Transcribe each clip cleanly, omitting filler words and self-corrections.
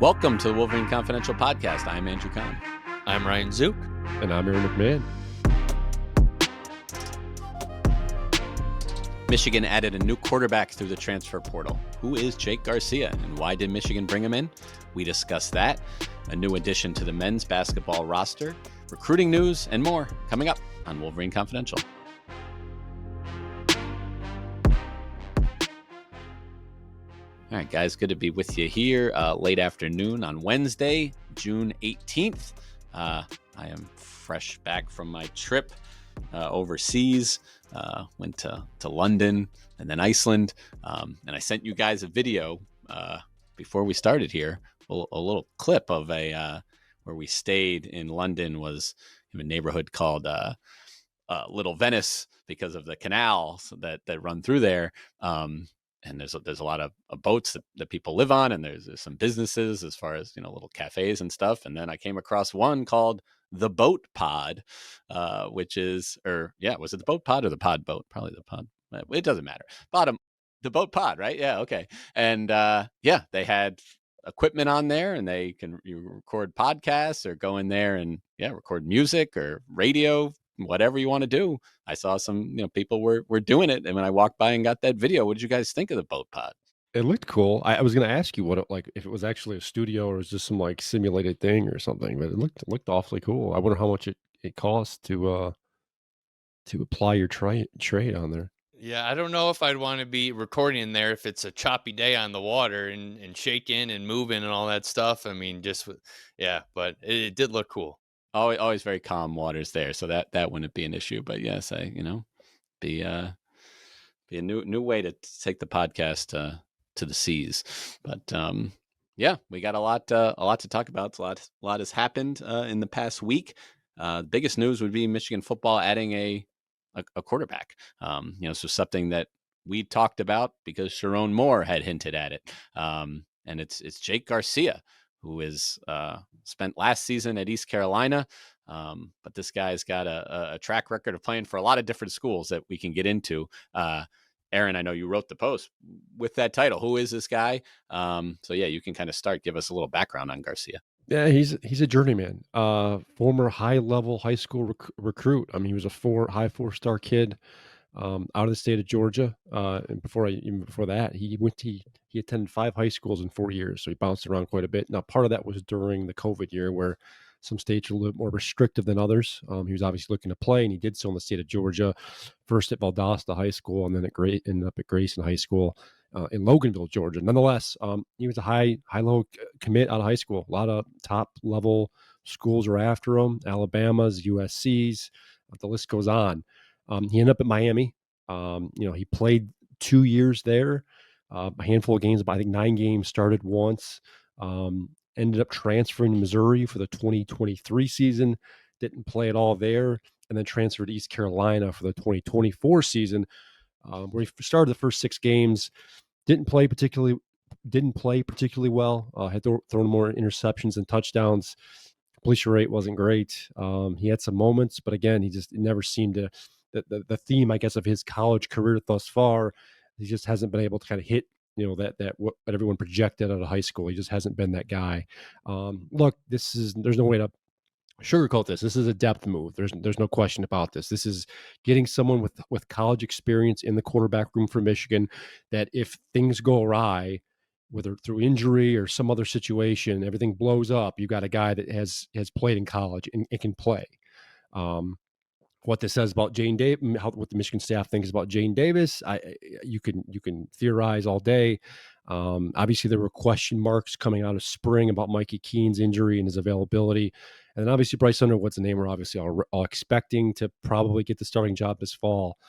Welcome to the Wolverine Confidential Podcast. I'm Andrew Kahn. I'm Ryan Zook. And I'm Aaron McMahon. Michigan added a new quarterback through the transfer portal. Who is Jake Garcia, and why did Michigan bring him in? We discuss that, a new addition to the men's basketball roster, recruiting news, and more coming up on Wolverine Confidential. All right, guys, good to be with you here late afternoon on Wednesday, June 18th. I am fresh back from my trip overseas. Went to London and then Iceland. And I sent you guys a video before we started here, a little clip of where we stayed in London. Was in a neighborhood called Little Venice because of the canals that run through there. And there's a lot of boats that people live on, and there's some businesses as far as, little cafes and stuff. And then I came across one called the Boat Pod, which is, was it the Boat Pod or the Pod Boat? Probably the Pod. It doesn't matter. The Boat Pod, right? Yeah, okay. And they had equipment on there, and you record podcasts or go in there and record music or radio, whatever you want to do. I saw some, people were doing it. And when I walked by and got that video, what did you guys think of the Boat Pod? It looked cool. I was going to ask you what if it was actually a studio or was just some simulated thing or something, but it looked awfully cool. I wonder how much it costs to apply your trade on there. Yeah, I don't know if I'd want to be recording in there if it's a choppy day on the water and shaking and moving and all that stuff. I mean, but it did look cool. Always very calm waters there, so that wouldn't be an issue. But yes, be a new way to take the podcast to the seas. But we got a lot to talk about. A lot has happened in the past week. The biggest news would be Michigan football adding a quarterback. So something that we talked about because Sharon Moore had hinted at it. And it's Jake Garcia, who is spent last season at East Carolina. But this guy's got a track record of playing for a lot of different schools that we can get into. Aaron, I know you wrote the post with that title. Who is this guy? You can kind of give us a little background on Garcia. Yeah, he's a journeyman, former high-level high school recruit. I mean, he was a high four-star kid out of the state of Georgia. And before that, he attended 5 high schools in 4 years, so he bounced around quite a bit. Now, part of that was during the COVID year, where some states are a little more restrictive than others. He was obviously looking to play, and he did so in the state of Georgia. First at Valdosta High School, and then ended up at Grayson High School in Loganville, Georgia. Nonetheless, he was a high-low commit out of high school. A lot of top-level schools are after him: Alabama's, USC's. The list goes on. He ended up at Miami. He played 2 years there, a handful of games, about I think 9 games, started once. Ended up transferring to Missouri for the 2023 season, didn't play at all there, and then transferred to East Carolina for the 2024 season, where he started the first 6 games, didn't play particularly well, had thrown more interceptions than touchdowns. Completion rate wasn't great. He had some moments, but again, it never seemed to, the theme, I guess, of his college career thus far, he just hasn't been able to kind of hit that what everyone projected out of high school. He just hasn't been that guy. Look, there's no way to sugarcoat this. This is a depth move. There's no question about this. This is getting someone with college experience in the quarterback room for Michigan, that if things go awry, whether through injury or some other situation, everything blows up, you got a guy that has played in college and can play. What this says about Jane Davis, what the Michigan staff thinks about Jane Davis, you can theorize all day. Obviously, there were question marks coming out of spring about Mikey Keene's injury and his availability, and then obviously Bryce Underwood's a name we're obviously all expecting to probably get the starting job this fall.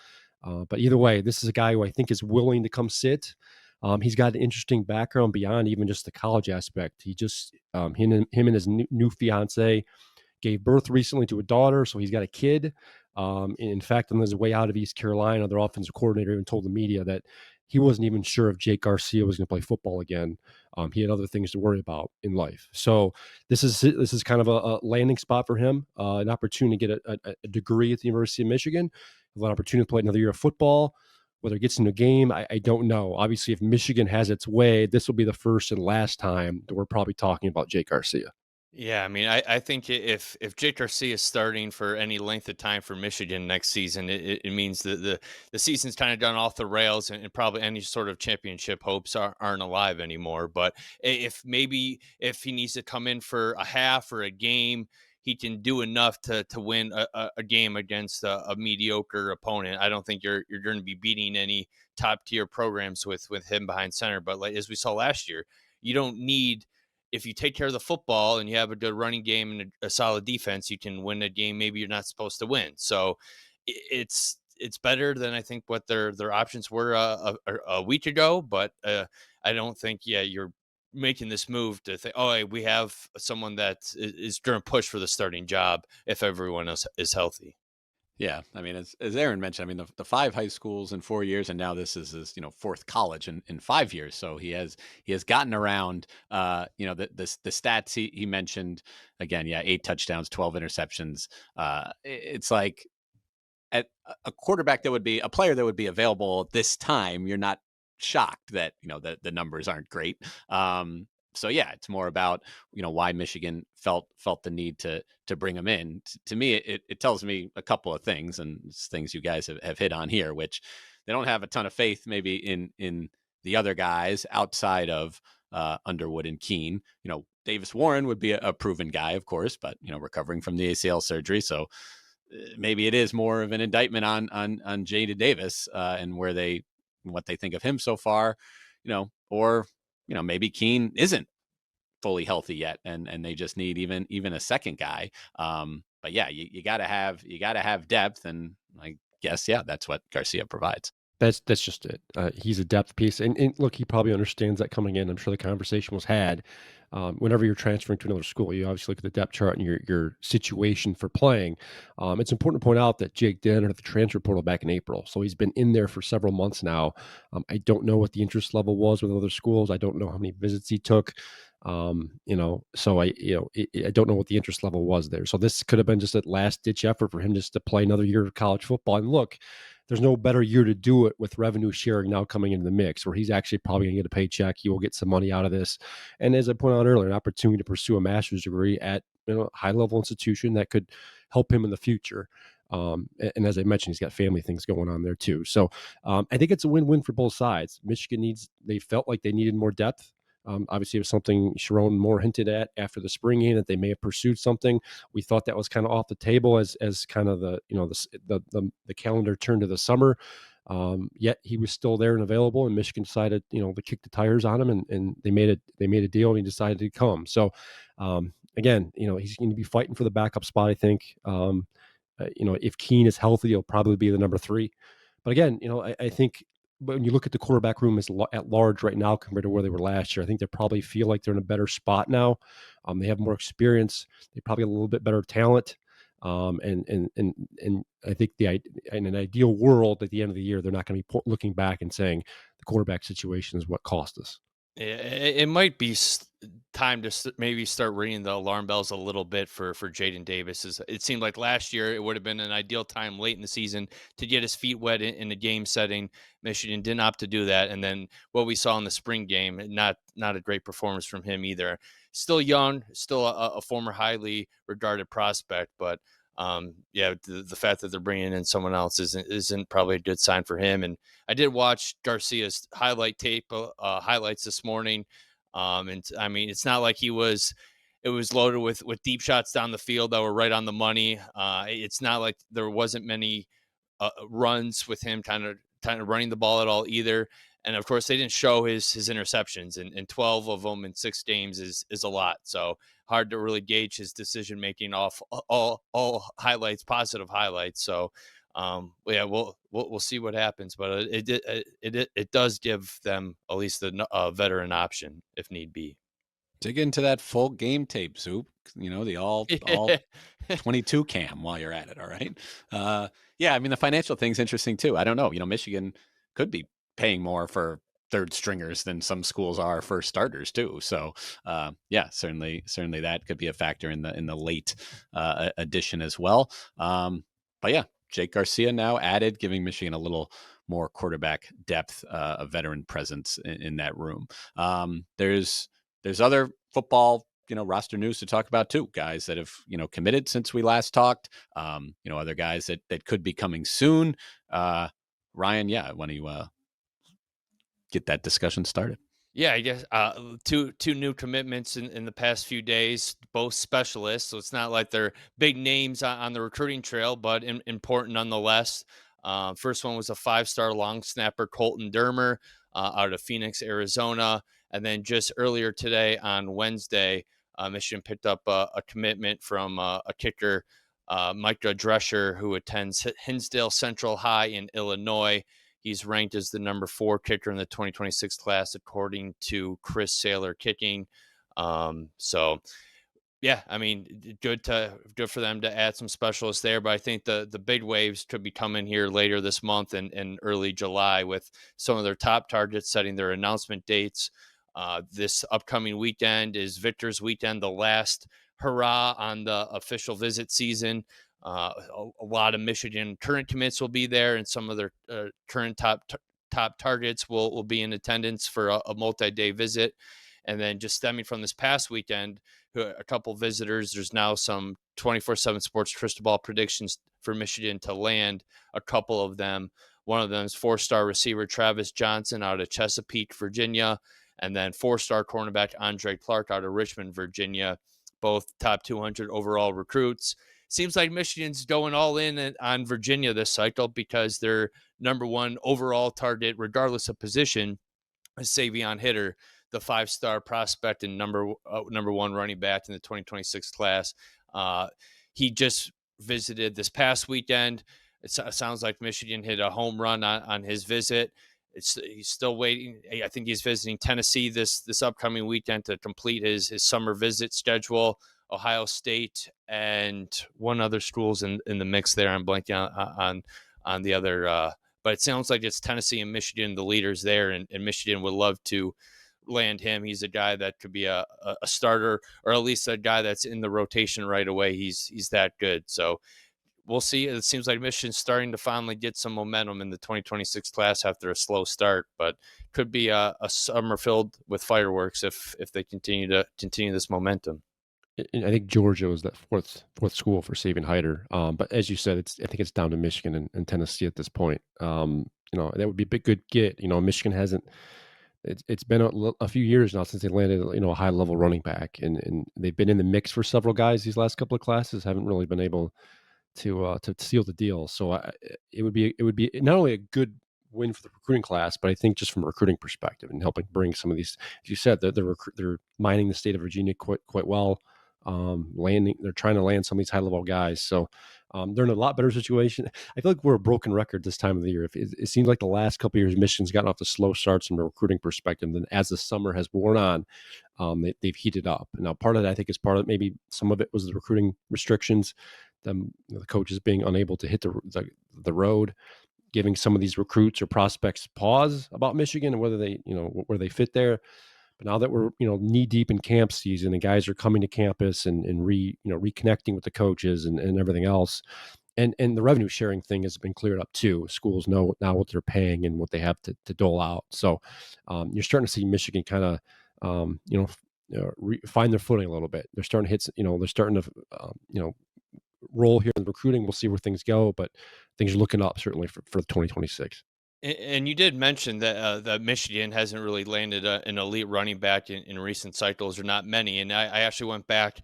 But either way, this is a guy who I think is willing to come sit. He's got an interesting background beyond even just the college aspect. He just him and his new fiance gave birth recently to a daughter, so he's got a kid. In fact, on his way out of East Carolina, their offensive coordinator even told the media that he wasn't even sure if Jake Garcia was going to play football again. He had other things to worry about in life. So this is kind of a landing spot for him, an opportunity to get a degree at the University of Michigan, an opportunity to play another year of football. Whether it gets into a game, I don't know. Obviously, if Michigan has its way, this will be the first and last time that we're probably talking about Jake Garcia. Yeah, I mean, I think if Jake Garcia is starting for any length of time for Michigan next season, it means that the season's kind of done off the rails, and probably any sort of championship hopes aren't alive anymore. But if he needs to come in for a half or a game, he can do enough to win a game against a mediocre opponent. I don't think you're going to be beating any top tier programs with him behind center. But like as we saw last year, you don't need if you take care of the football and you have a good running game and a solid defense, you can win a game maybe you're not supposed to win. So it's better than I think what their options were a week ago. But I don't think you're making this move to think, oh, hey, we have someone that is going to push for the starting job if everyone else is healthy. Yeah, I mean, as Aaron mentioned, I mean, the 5 high schools in 4 years, and now this is his fourth college in 5 years. So he has gotten around. The stats he mentioned again. Yeah, 8 touchdowns, 12 interceptions. It's like at a quarterback that would be a player that would be available this time. You're not shocked that the numbers aren't great. So yeah, it's more about why Michigan felt the need to bring him in. To me, it tells me a couple of things, and it's things you guys have hit on here, which they don't have a ton of faith maybe in the other guys outside of Underwood and Keene. Davis Warren would be a proven guy, of course, but recovering from the ACL surgery, so maybe it is more of an indictment on Jaden Davis and what they think of him so far, or maybe Keene isn't fully healthy yet, and they just need even a second guy. But yeah, you gotta have depth, and I guess that's what Garcia provides. That's just it. He's a depth piece, and look, he probably understands that coming in. I'm sure the conversation was had. Whenever you're transferring to another school, you obviously look at the depth chart and your situation for playing. It's important to point out that Jake did enter the transfer portal back in April, so he's been in there for several months now. I don't know what the interest level was with other schools. I don't know how many visits he took. So I don't know what the interest level was there. So this could have been just a last ditch effort for him just to play another year of college football. And look, there's no better year to do it with revenue sharing now coming into the mix, where he's actually probably going to get a paycheck. He will get some money out of this. And as I pointed out earlier, an opportunity to pursue a master's degree at a high level institution that could help him in the future. And as I mentioned, he's got family things going on there too. So I think it's a win-win for both sides. Michigan they felt like they needed more depth. Obviously, it was something Sharon Moore hinted at after the spring game that they may have pursued something. We thought that was kind of off the table as kind of the calendar turned to the summer. Yet he was still there and available, and Michigan decided to kick the tires on him, and they made a deal, and he decided to come. So again, he's going to be fighting for the backup spot. I think if Keene is healthy, he'll probably be the number 3. But again, I think when you look at the quarterback room at large right now compared to where they were last year, I think they probably feel like they're in a better spot now. They have more experience. They probably have a little bit better talent. And I think in an ideal world at the end of the year, they're not going to be looking back and saying the quarterback situation is what cost us. Yeah, it might be time to maybe start ringing the alarm bells a little bit for Jaden Davis. It seemed like last year it would have been an ideal time late in the season to get his feet wet in a game setting. Michigan didn't opt to do that, and then what we saw in the spring game, not a great performance from him either. Still young, still a former highly regarded prospect, but the fact that they're bringing in someone else isn't probably a good sign for him. And I did watch Garcia's highlight tape highlights this morning. And I mean, it's not like it was loaded with deep shots down the field that were right on the money. It's not like there wasn't many runs with him kind of running the ball at all either. And of course, they didn't show his interceptions, and 12 of them in 6 games is a lot. So hard to really gauge his decision making off all highlights, positive highlights. So we'll see what happens, but it does give them at least a veteran option if need be. Dig into that full game tape, Soup. The all 22 cam while you're at it. All right. I mean, the financial thing's interesting too. I don't know. Michigan could be paying more for third stringers than some schools are for starters too. So certainly that could be a factor in the late addition as well. But yeah, Jake Garcia now added, giving Michigan a little more quarterback depth, a veteran presence in that room. There's other football roster news to talk about too. Guys that have committed since we last talked. Other guys that could be coming soon. Ryan, why don't you get that discussion started? Yeah, I guess two new commitments in the past few days, both specialists. So it's not like they're big names on the recruiting trail, but important nonetheless. First one was a 5-star long snapper, Colton Dermer, out of Phoenix, Arizona. And then just earlier today on Wednesday, Michigan picked up a commitment from a kicker, Micah Drescher, who attends Hinsdale Central High in Illinois. He's ranked as the number 4 kicker in the 2026 class, according to Chris Saylor Kicking. So, yeah, I mean, good for them to add some specialists there. But I think the big waves could be coming here later this month and early July, with some of their top targets setting their announcement dates. This upcoming weekend is Victor's Weekend, the last hurrah on the official visit season. A lot of Michigan current commits will be there, and some of their current top targets will be in attendance for a multi-day visit. And then just stemming from this past weekend, a couple visitors, there's now some 24/7 Sports crystal ball predictions for Michigan to land. A couple of them. One of them is 4-star receiver Travis Johnson out of Chesapeake, Virginia, and then 4-star cornerback Andre Clark out of Richmond, Virginia, both top 200 overall recruits. Seems like Michigan's going all in on Virginia this cycle because their number 1 overall target, regardless of position, is Savion Hitter, the 5-star prospect and number 1 running back in the 2026 class. He just visited this past weekend. It sounds like Michigan hit a home run on his visit. He's still waiting. I think he's visiting Tennessee this upcoming weekend to complete his summer visit schedule. Ohio State and one other school's in the mix there. I'm blanking on the other, but it sounds like it's Tennessee and Michigan, the leaders there, and Michigan would love to land him. He's a guy that could be a starter, or at least a guy that's in the rotation right away. He's that good. So we'll see. It seems like Michigan's starting to finally get some momentum in the 2026 class after a slow start, but could be a summer filled with fireworks if they continue this momentum. I think Georgia was that fourth school for Savion Hider. But as you said, I think it's down to Michigan and Tennessee at this point. That would be a good get. Michigan hasn't. It's been a few years now since they landed a high level running back, and they've been in the mix for several guys these last couple of classes. Haven't really been able to seal the deal. So it would be not only a good win for the recruiting class, but I think just from a recruiting perspective and helping bring some of these, as you said, they're mining the state of Virginia quite well. They're trying to land some of these high level guys. So they're in a lot better situation. I feel like we're a broken record this time of the year. It seems like the last couple of years, Michigan's gotten off the slow starts from a recruiting perspective. And then as the summer has worn on, they've heated up. Now, part of that, I think, is part of maybe some of it was the recruiting restrictions, the coaches being unable to hit the road, giving some of these recruits or prospects pause about Michigan and whether they, where they fit there. But now that we're, knee deep in camp season and guys are coming to campus and reconnecting with the coaches and everything else, and the revenue sharing thing has been cleared up too. Schools know now what they're paying and what they have to dole out. So you're starting to see Michigan kind of, find their footing a little bit. They're starting to hit, they're starting to, roll here in recruiting. We'll see where things go, but things are looking up certainly for 2026. And you did mention that Michigan hasn't really landed an elite running back in recent cycles, or not many. And I actually went back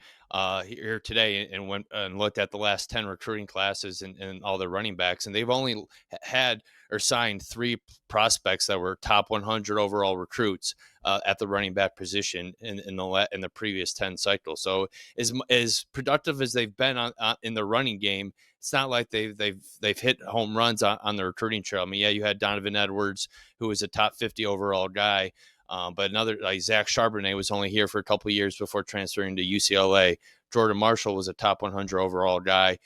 here today and went and looked at the last 10 recruiting classes and all the running backs, and they've only had or signed 3 prospects that were top 100 overall recruits at the running back position in the previous 10 cycles. So as productive as they've been in the running game, it's not like they've hit home runs on the recruiting trail. I mean, yeah, you had Donovan Edwards, who was a top 50 overall guy, but another like Zach Charbonnet was only here for a couple of years before transferring to UCLA. Jordan Marshall was a top 100 overall guy.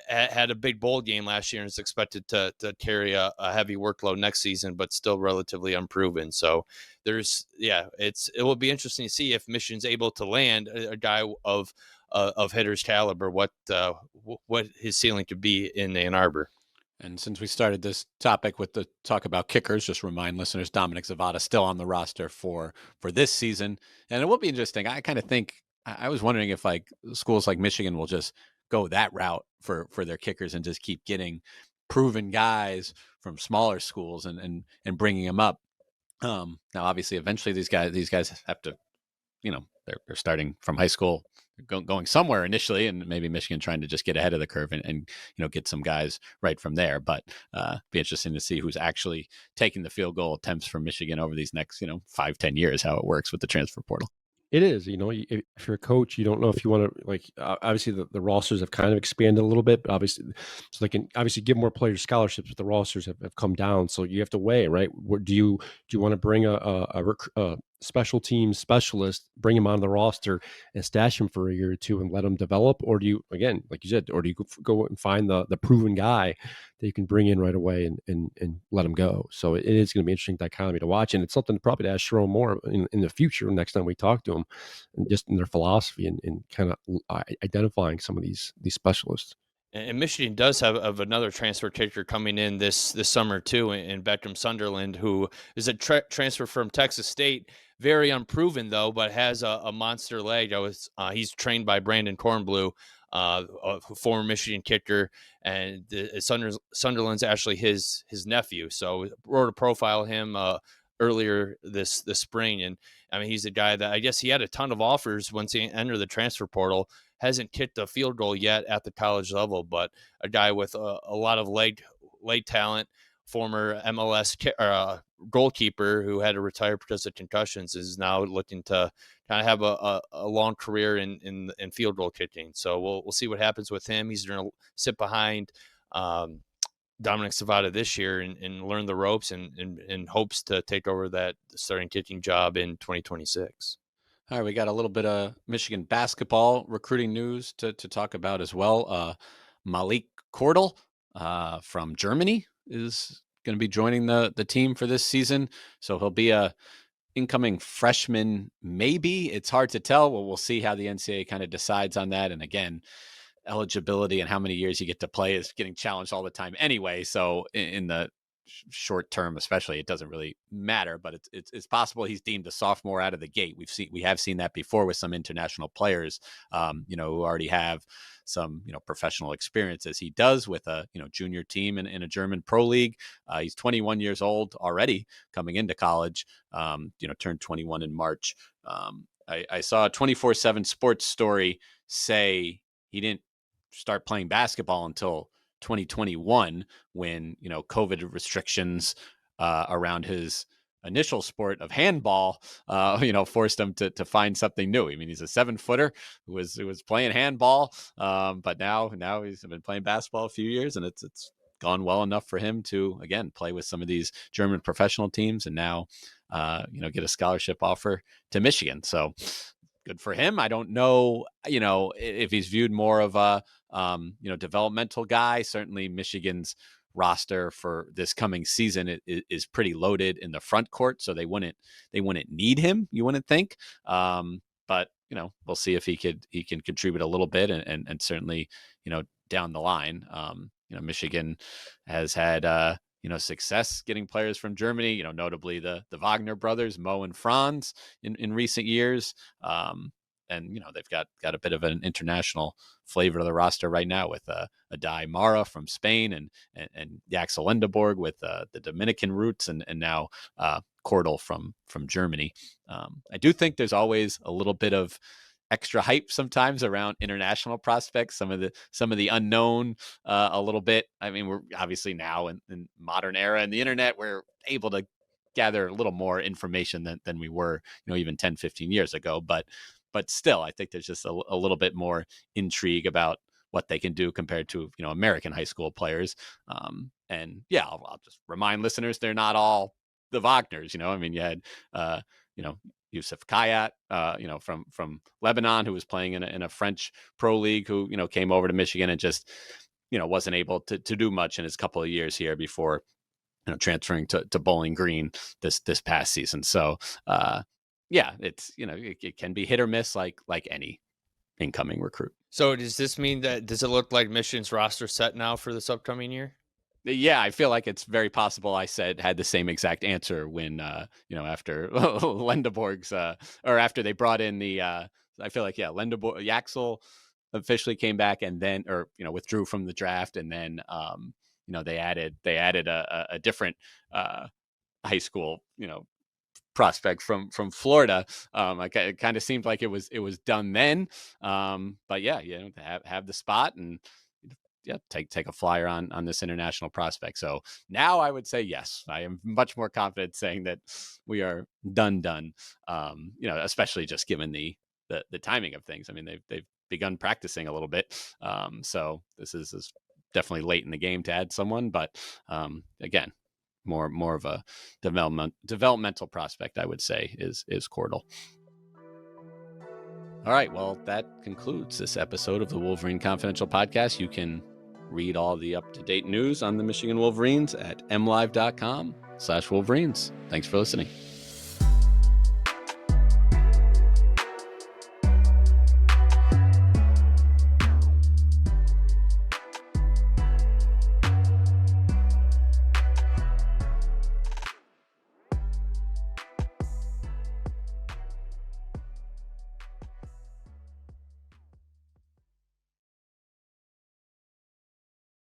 Had a big bowl game last year and is expected to carry a heavy workload next season, but still relatively unproven. So it will be interesting to see if Michigan's able to land a guy of Hitter's caliber, what his ceiling could be in Ann Arbor. And since we started this topic with the talk about kickers, just remind listeners Dominic Zavada still on the roster for this season, and it will be interesting. I kind of think I was wondering if like schools like Michigan will just go that route for their kickers and just keep getting proven guys from smaller schools and bringing them up. Now, obviously, eventually these guys have to, they're starting from high school, going somewhere initially, and maybe Michigan trying to just get ahead of the curve and get some guys right from there. But be interesting to see who's actually taking the field goal attempts from Michigan over these next 5-10 years, how it works with the transfer portal. It is, if you're a coach, you don't know if you want to obviously the rosters have kind of expanded a little bit, but obviously, so they can obviously give more players scholarships, but the rosters have come down. So you have to weigh, right? What do you want to bring a special team specialist, bring him on the roster and stash him for a year or two and let him develop, or do you, again, like you said, or do you go and find the proven guy that you can bring in right away and let him go? So it is going to be interesting dichotomy to watch, and it's something to probably ask Sharon more in the future next time we talk to him, and just in their philosophy and kind of identifying some of these specialists. And Michigan does have another transfer kicker coming in this summer too, in Beckham Sunderland, who is a transfer from Texas State. Very unproven though, but has a monster leg. He's trained by Brandon Kornblue, a former Michigan kicker, and Sunderland's actually his nephew. So wrote a profile of him earlier this spring, and I mean he's a guy that I guess he had a ton of offers once he entered the transfer portal. Hasn't kicked a field goal yet at the college level, but a guy with a lot of leg talent, former MLS goalkeeper who had to retire because of concussions, is now looking to kind of have a long career in field goal kicking. So we'll see what happens with him. He's going to sit behind Dominic Savada this year and learn the ropes and hopes to take over that starting kicking job in 2026. All right, we got a little bit of Michigan basketball recruiting news to talk about as well. Malick Kordel from Germany is going to be joining the team for this season. So he'll be a incoming freshman, maybe. It's hard to tell. Well, we'll see how the NCAA kind of decides on that. And again, eligibility and how many years you get to play is getting challenged all the time anyway. So in the short term, especially, it doesn't really matter, but it's possible he's deemed a sophomore out of the gate. We have seen that before with some international players, who already have some, professional experience, as he does with a, junior team in a German pro league. He's 21 years old already coming into college, turned 21 in March. I saw a 24/7 sports story say he didn't start playing basketball until 2021 when COVID restrictions around his initial sport of handball forced him to find something new. I mean, he's a 7-footer who was playing handball, but now he's been playing basketball a few years, and it's gone well enough for him to again play with some of these German professional teams, and now get a scholarship offer to Michigan. So good for him. I don't know, if he's viewed more of a, developmental guy. Certainly Michigan's roster for this coming season is pretty loaded in the front court, so they wouldn't need him, you wouldn't think. But we'll see if he can contribute a little bit, and certainly, down the line, Michigan has had, success getting players from Germany, notably the Wagner brothers, Mo and Franz, in recent years. And they've got a bit of an international flavor to the roster right now with Adai Mara from Spain and Yaxel Lindeborg with the Dominican roots, and now Kordel from Germany. I do think there's always a little bit of extra hype sometimes around international prospects, some of the unknown, a little bit. I mean, we're obviously now in modern era and the internet, we're able to gather a little more information than we were, even 10, 15 years ago. But still, I think there's just a little bit more intrigue about what they can do compared to, American high school players. And yeah, I'll just remind listeners, they're not all the Wagners, I mean, you had, Yusuf Kayat, from Lebanon, who was playing in a French pro league, who, came over to Michigan and just, wasn't able to do much in his couple of years here before, transferring to Bowling Green this past season. So, yeah, it's, it can be hit or miss like any incoming recruit. So does this mean does it look like Michigan's roster set now for this upcoming year? Yeah, I feel like it's very possible I had the same exact answer when after Lendeborg's or after they brought in the I feel like Lendeborg Yaxel officially came back and then withdrew from the draft, and then they added a different high school prospect from Florida. It kind of seemed like it was done then. But yeah, to have the spot and take a flyer on this international prospect. So now I would say yes. I am much more confident saying that we are done. Especially just given the timing of things. I mean, they've begun practicing a little bit. So this is definitely late in the game to add someone, but again, more of a developmental prospect, I would say, is Kordel. All right, well, that concludes this episode of the Wolverine Confidential Podcast. You can read all the up-to-date news on the Michigan Wolverines at MLive.com/Wolverines. Thanks for listening.